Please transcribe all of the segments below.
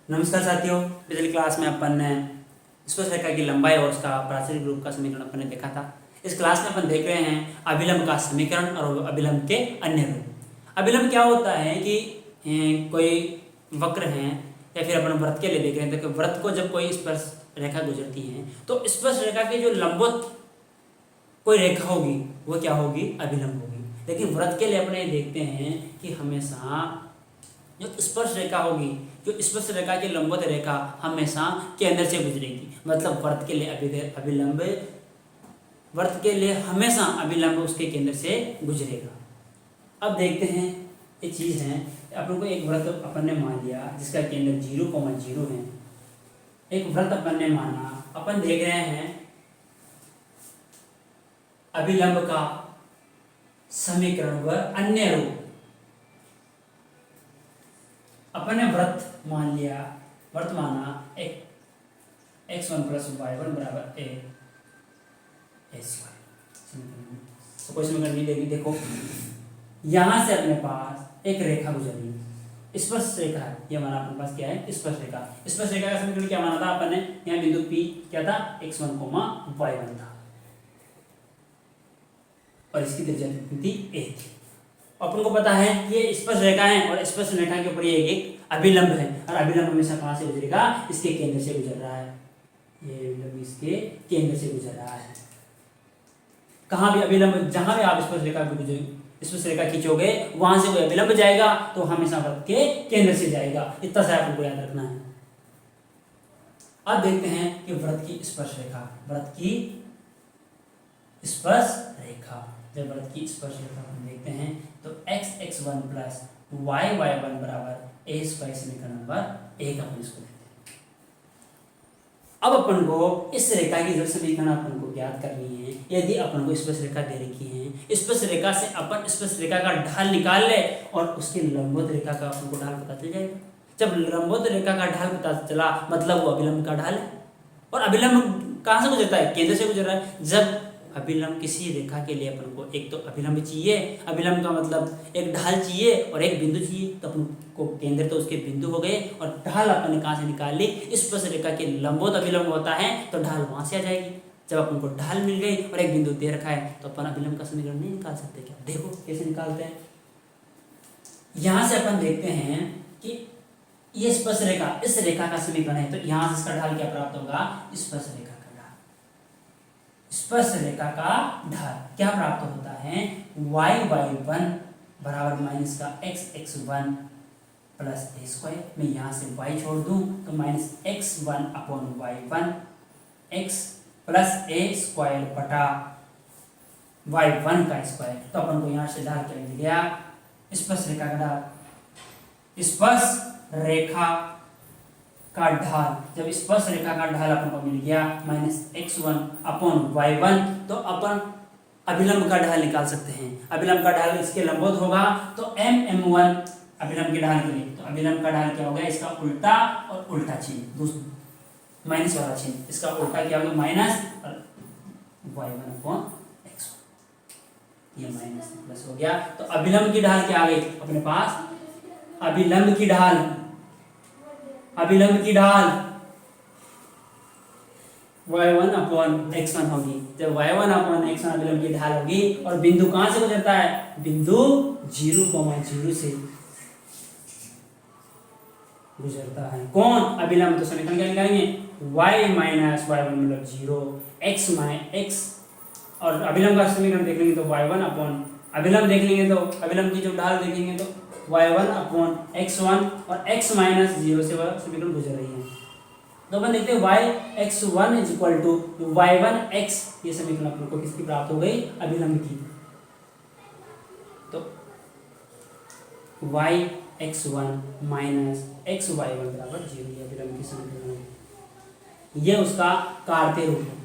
नमस्कार साथियों, पिछली क्लास में अपन ने स्पर्शरेखा की लंबाई और उसका प्राचलिक रूप का समीकरण अपन ने देखा था। इस क्लास में अपन देख रहे हैं अभिलंब का समीकरण और अभिलंब के अन्य रूप। अभिलंब क्या होता है कि कोई वक्र हैं या फिर अपन वृत्त के लिए देख रहे हैं तो वृत्त को जब कोई स्पर्श रेखा गुजरती है तो स्पर्श रेखा की जो लंबवत कोई रेखा होगी वो क्या होगी, अभिलंब होगी। लेकिन वृत्त के लिए अपने देखते हैं कि हमेशा जो स्पर्श रेखा होगी, जो स्पर्श रेखा की लंबवत रेखा हमेशा केंद्र से गुजरेगी। मतलब वृत्त के लिए अभिलंब, वृत्त के लिए हमेशा अभिलंब उसके केंद्र से गुजरेगा। अब देखते हैं ये चीज है, अपन को एक वृत्त अपन ने मान लिया जिसका केंद्र 0,0 है। एक वृत्त अपन ने माना, अपन देख रहे हैं अभिलंब का समीकरण व अन्य रूप। अपन ने वृत्त मान लिया, वृत्त माना x1 + y1 = a स्क्वायर। तो कोई समीकरण नहीं लेगी। देखो यहां से अपने पास एक रेखा गुजरी, स्पर्श रेखा है। ये हमारा अपने पास क्या है, स्पर्श रेखा। स्पर्श रेखा का समीकरण क्या माना था अपन ने, यहाँ बिंदु P क्या था, x1, y1 था और इसकी त्रिज्या थी a थी। अपन को पता है ये स्पर्श रेखा है और स्पर्श रेखा के ऊपर ये एक अभिलंब है और अभिलंब हमेशा कहां से गुजरेगा, इसके केंद्र से गुजर रहा है। ये अभिलंब इसके केंद्र से गुजर रहा है। कहां भी अभिलंब, जहां भी आप स्पर्श रेखा खींचोगे वहां से कोई अभिलंब जाएगा तो हमेशा वृत्त के केंद्र से जाएगा। इतना सा आपको याद रखना है। अब देखते हैं कि वृत्त की स्पर्श रेखा, वृत्त की स्पर्श रेखा, जब वृत्त की स्पर्श रेखा हम देखते हैं तो x(x1) + y(y1) = a स्क्वायर समीकरण नंबर 1 अपन इसको लेते हैं। अब अपन को इस रेखा की जो समीकरण अपन को ज्ञात करनी है, यदि अपन को स्पर्श रेखा दे रखी है, स्पर्श रेखा से अपन स्पर्श रेखा का ढाल निकाल ले और उसकी लंबवत रेखा का अपन को ढाल पता चल जाएगा। जब लंबवत रेखा का ढाल पता चला मतलब वो अभिलंब का ढाल है। और अभिलंब कहां से गुजरता है, केंद्र से गुजर रहा है। जब अभिलंब किसी रेखा के लिए अपन को एक तो अभिलंब चाहिए, अभिलंब का मतलब एक ढाल चाहिए और एक बिंदु चाहिए। तो अपन को केंद्र तो उसके बिंदु हो गए और ढाल अपन ने कहां से निकाल ली, स्पर्श रेखा के लंबवत अभिलंब होता है तो ढाल वहां से आ जाएगी। जब अपन को ढाल मिल गई और एक बिंदु दे रखा है तो अपन अभिलंब का समीकरण नहीं निकाल सकते क्या? देखो कैसे निकालते हैं। यहां से अपन देखते हैं कि ये स्पर्श रेखा, इस रेखा का समीकरण है तो यहां से इसका ढाल क्या प्राप्त होगा, स्पर्श रेखा का ढाल। स्पर्श रेखा का ढाल क्या प्राप्त होता है, y(y1) = -x(x1) + a स्क्वायर। मैं यहां से y छोड़ दूं तो -x1/y1 x + a स्क्वायर बटा y1 का स्क्वायर। तो अपन को यहां से ढाल क्या मिल गया, स्पर्श रेखा का ढाल। स्पर्श रेखा का ढाल, जब स्पर्श रेखा का ढाल अपन को मिल गया -x1/y1 तो अपन अभिलंब का ढाल निकाल सकते हैं। अभिलंब का ढाल इसके लंबवत होगा तो m(m1) अभिलंब के ढाल के लिए, तो अभिलंब का ढाल क्या होगा, इसका उल्टा और उल्टा चिन्ह, माइनस वाला चिन्ह, इसका उल्टा क्या होगा माइनस और y1/x1, ये माइनस प्लस हो गया। तो अभिलंब की ढाल क्या आ गई अपने पास, अभिलंब की ढाल, अभिलंब की ढाल y1/x1 होगी। जब y1/x1 अभिलंब की ढाल होगी और बिंदु कहां से गुजरता है, बिंदु 0,0 से गुजरता है। कौन, अभिलंब। तो समीकरण क्या निकालेंगे, y - y1 मतलब 0, x और अभिलंब का समीकरण देख लेंगे तो y1 अभिलंब देख लेंगे तो अभिलंब की जो ढाल देखेंगे तो y1/x1 और x - 0 से वह समीकरण गुजर रही है। तो अपन देखते हैं y(x1) = y1x, ये समीकरण अपन को किसकी प्राप्त हो गई, अभिलंब की। तो y(x1) - xy1 = 0, ये अभिलंब की समीकरण है। ये उसका कार्तीय रूप है,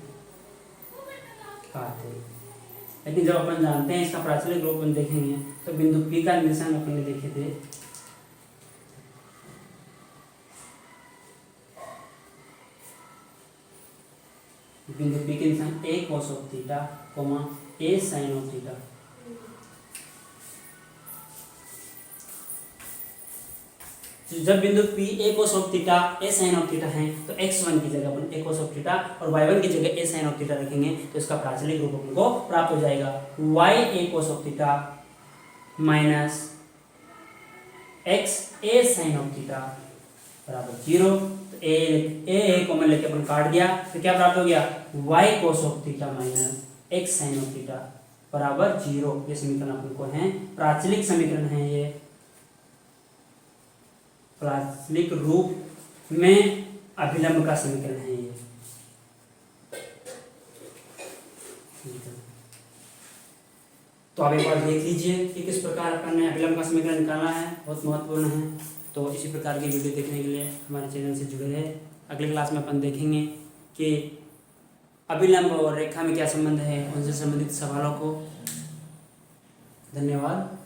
कार्तीय। लेकिन जब अपन जानते हैं इसका प्राचलिक रूप अपन देखेंगे तो बिंदु P का निर्देशांक अपन ने देखे थे, बिंदु P के निर्देशांक a cos of theta, a sin of theta। तो जब बिंदु P a cos of theta a sin of theta है तो x1 की जगह अपन a cos ऑफ थीटा और y1 की जगह a sin ऑफ थीटा रखेंगे तो इसका प्राचलिक रूप अपन को प्राप्त हो जाएगा y a cos of theta minus x a sin of theta बराबर 0। तो a कॉमन लेके अपन काट दिया तो क्या प्राप्त हो गया y cos of theta minus x sin of theta बराबर 0। ये समीकरण अपन को है प्राचलिक समीकरण है, ये प्राचलिक रूप में अभिलंब का समीकरण है ये। तो आप एक बार देख लीजिए कि किस प्रकार अपन ने अभिलंब का समीकरण निकालना है, बहुत महत्वपूर्ण है। तो इसी प्रकार की वीडियो देखने के लिए हमारे चैनल से जुड़े रहे। अगली क्लास में अपन देखेंगे कि अभिलंब और रेखा में क्या संबंध है, उनसे संबंधित सवालों को। धन्यवाद।